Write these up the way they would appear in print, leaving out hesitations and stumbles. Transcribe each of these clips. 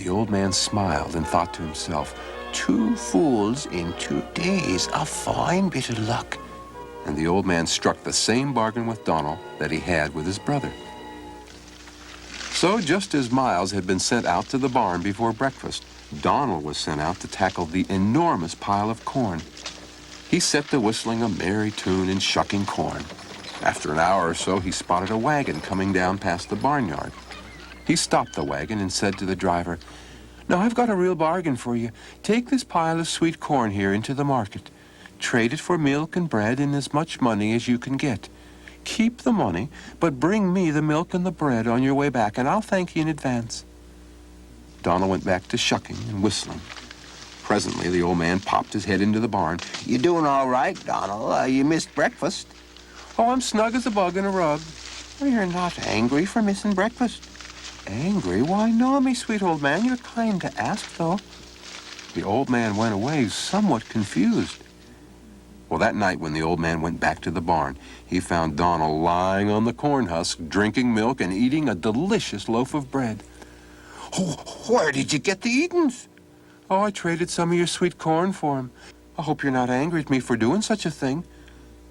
The old man smiled and thought to himself, 2 fools in 2 days, a fine bit of luck. And the old man struck the same bargain with Donal that he had with his brother. So just as Myles had been sent out to the barn before breakfast, Donal was sent out to tackle the enormous pile of corn. He set to whistling a merry tune and shucking corn. After an hour or so, he spotted a wagon coming down past the barnyard. He stopped the wagon and said to the driver, "Now, I've got a real bargain for you. Take this pile of sweet corn here into the market. Trade it for milk and bread and as much money as you can get. Keep the money, but bring me the milk and the bread on your way back, and I'll thank you in advance." Donal went back to shucking and whistling. Presently, the old man popped his head into the barn. You doing all right, Donal? You missed breakfast. "Oh, I'm snug as a bug in a rug." Well, you're not angry for missing breakfast. "Angry? Why, no, me sweet old man. You're kind to ask, though." The old man went away, somewhat confused. Well, that night when the old man went back to the barn, he found Donal lying on the corn husk, drinking milk and eating a delicious loaf of bread. Oh, where did you get the eatings? "Oh, I traded some of your sweet corn for him. I hope you're not angry at me for doing such a thing."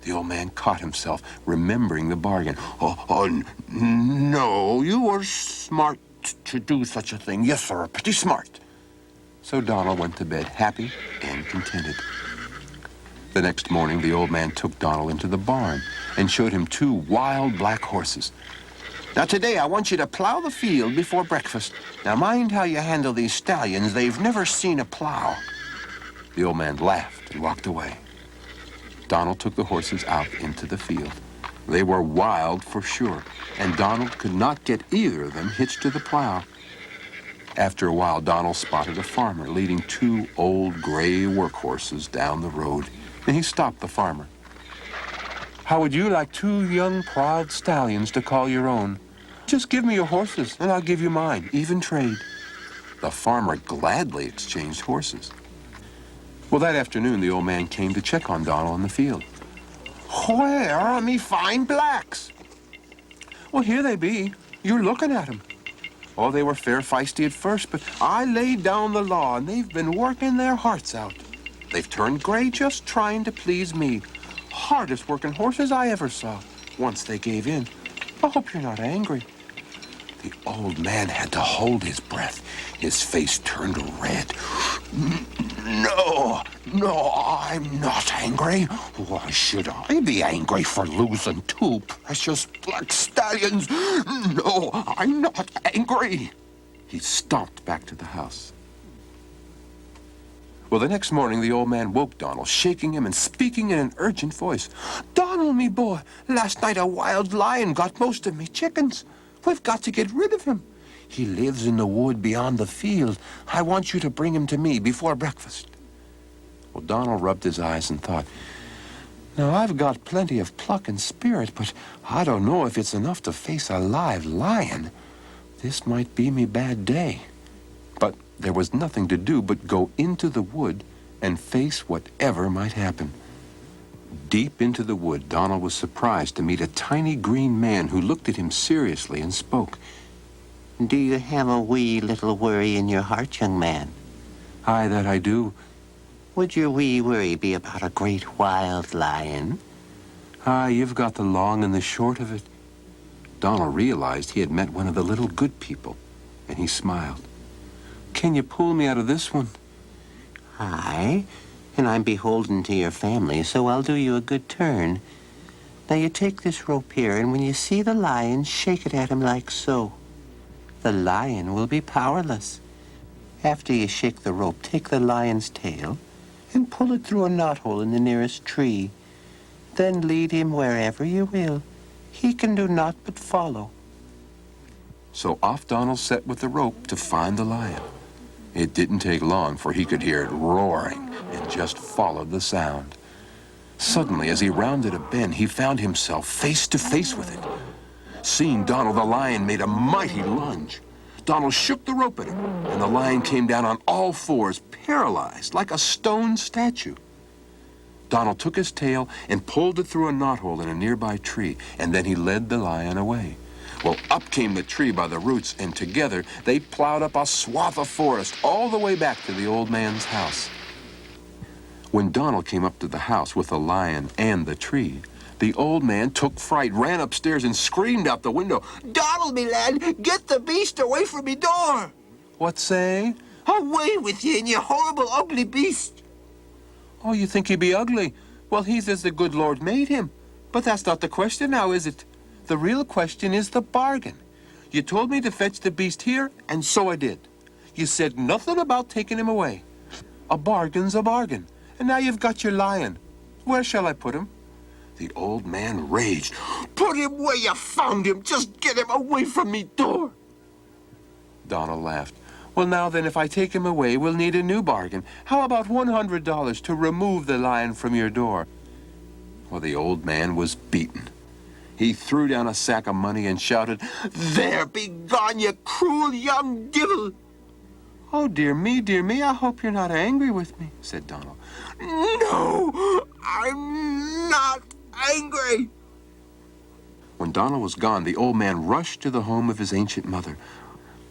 The old man caught himself, remembering the bargain. No, you were smart to do such a thing. Yes, sir, pretty smart. So Donal went to bed happy and contented. The next morning, the old man took Donal into the barn and showed him 2 wild black horses. Now, today, I want you to plow the field before breakfast. Now, mind how you handle these stallions. They've never seen a plow. The old man laughed and walked away. Donal took the horses out into the field. They were wild for sure, and Donal could not get either of them hitched to the plow. After a while, Donal spotted a farmer leading 2 old gray workhorses down the road, and he stopped the farmer. "How would you like 2 young, proud stallions to call your own? Just give me your horses, and I'll give you mine, even trade." The farmer gladly exchanged horses. Well, that afternoon, the old man came to check on Donal in the field. Where are me fine blacks? "Well, here they be. You're looking at 'em." "Oh, they were fair feisty at first, but I laid down the law, and they've been working their hearts out. They've turned gray just trying to please me. Hardest working horses I ever saw. Once they gave in. I hope you're not angry." The old man had to hold his breath. His face turned red. No, I'm not angry. Why should I be angry for losing 2 precious black stallions? No, I'm not angry. He stomped back to the house. Well, the next morning, the old man woke Donal, shaking him and speaking in an urgent voice. "Donal, me boy, last night a wild lion got most of me chickens. We've got to get rid of him. He lives in the wood beyond the field. I want you to bring him to me before breakfast." Well, Donal rubbed his eyes and thought, "Now, I've got plenty of pluck and spirit, but I don't know if it's enough to face a live lion. This might be me bad day." But there was nothing to do but go into the wood and face whatever might happen. Deep into the wood, Donal was surprised to meet a tiny green man who looked at him seriously and spoke. "Do you have a wee little worry in your heart, young man?" "Aye, that I do." "Would your wee worry be about a great wild lion?" "Aye, you've got the long and the short of it." Donal realized he had met one of the little good people, and he smiled. "Can you pull me out of this one?" "Aye, and I'm beholden to your family, so I'll do you a good turn. Now you take this rope here, and when you see the lion, shake it at him like so. The lion will be powerless. After you shake the rope, take the lion's tail and pull it through a knothole in the nearest tree. Then lead him wherever you will. He can do naught but follow." So off Donal set with the rope to find the lion. It didn't take long, for he could hear it roaring and just followed the sound. Suddenly, as he rounded a bend, he found himself face to face with it. Seeing Donal, the lion made a mighty lunge. Donal shook the rope at him, and the lion came down on all 4s, paralyzed like a stone statue. Donal took his tail and pulled it through a knothole in a nearby tree, and then he led the lion away. Well, up came the tree by the roots, and together they plowed up a swath of forest all the way back to the old man's house. When Donal came up to the house with the lion and the tree, the old man took fright, ran upstairs, and screamed out the window, Donal, me lad, get the beast away from me door. "What say?" Away with you, you horrible, ugly beast. "Oh, you think he be ugly? Well, he's as the good Lord made him. But that's not the question now, is it? The real question is the bargain. You told me to fetch the beast here, and so I did. You said nothing about taking him away. A bargain's a bargain. And now you've got your lion. Where shall I put him?" The old man raged. Put him where you found him. Just get him away from me door. Donal laughed. "Well, now then, if I take him away, we'll need a new bargain. How about $100 to remove the lion from your door?" Well, the old man was beaten. He threw down a sack of money and shouted, There, be gone, you cruel young devil. "Oh, dear me, I hope you're not angry with me," said Donal. No, I'm not angry. When Donal was gone, the old man rushed to the home of his ancient mother.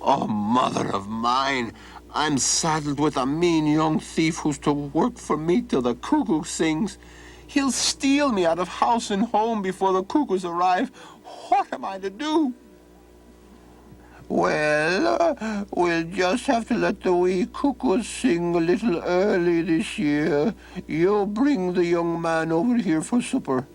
Oh, mother of mine, I'm saddled with a mean young thief who's to work for me till the cuckoo sings. He'll steal me out of house and home before the cuckoos arrive. What am I to do? Well, we'll just have to let the wee cuckoos sing a little early this year. You bring the young man over here for supper.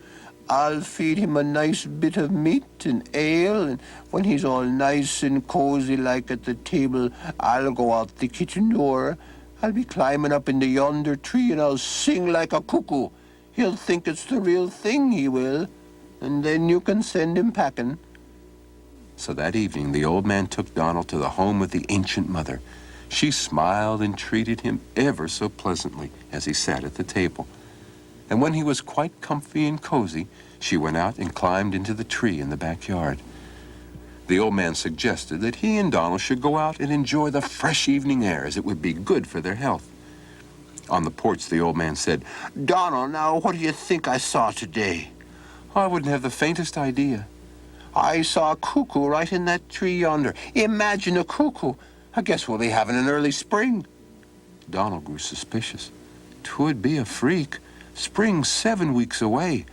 I'll feed him a nice bit of meat and ale, and when he's all nice and cozy like at the table, I'll go out the kitchen door. I'll be climbing up into yonder tree, and I'll sing like a cuckoo. He'll think it's the real thing, he will, and then you can send him packing. So that evening, the old man took Donal to the home of the ancient mother. She smiled and treated him ever so pleasantly as he sat at the table. And when he was quite comfy and cozy, she went out and climbed into the tree in the backyard. The old man suggested that he and Donal should go out and enjoy the fresh evening air, as it would be good for their health. On the porch, the old man said, Donal, now, what do you think I saw today? "I wouldn't have the faintest idea." I saw a cuckoo right in that tree yonder. Imagine a cuckoo. I guess we'll be having an early spring. Donal grew suspicious. 'Twould be a freak. Spring's 7 weeks away.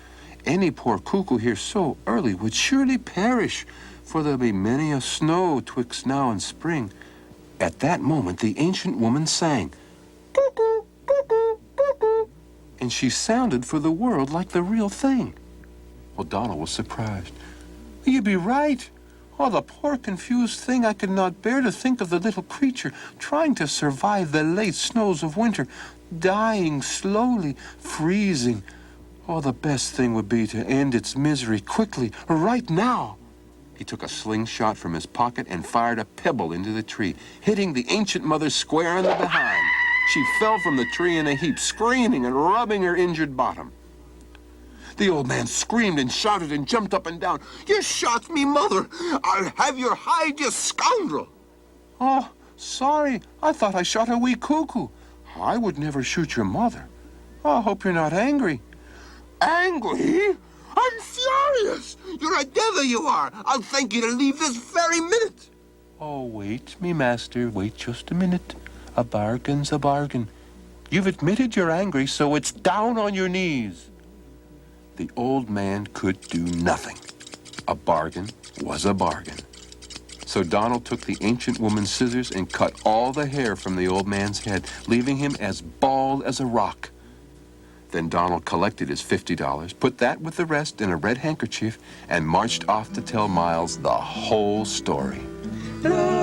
Any poor cuckoo here so early would surely perish, for there'll be many a snow twixt now and spring. At that moment, the ancient woman sang, "Cuckoo, cuckoo, cuckoo," and she sounded for the world like the real thing. Well, Donal was surprised. "You be right. Oh, the poor confused thing, I could not bear to think of the little creature trying to survive the late snows of winter, dying slowly, freezing. Oh, the best thing would be to end its misery quickly, right now." He took a slingshot from his pocket and fired a pebble into the tree, hitting the ancient mother square in the behind. She fell from the tree in a heap, screaming and rubbing her injured bottom. The old man screamed and shouted and jumped up and down. You shot me, mother. I'll have your hide, you scoundrel. "Oh, sorry. I thought I shot a wee cuckoo. I would never shoot your mother. I hope you're not angry." Angry? I'm furious. You're a devil, you are. I'll thank you to leave this very minute. "Oh, wait, me master, wait just a minute. A bargain's a bargain. You've admitted you're angry, so it's down on your knees." The old man could do nothing. A bargain was a bargain. So Donal took the ancient woman's scissors and cut all the hair from the old man's head, leaving him as bald as a rock. Then Donal collected his $50, put that with the rest in a red handkerchief, and marched off to tell Myles the whole story. Love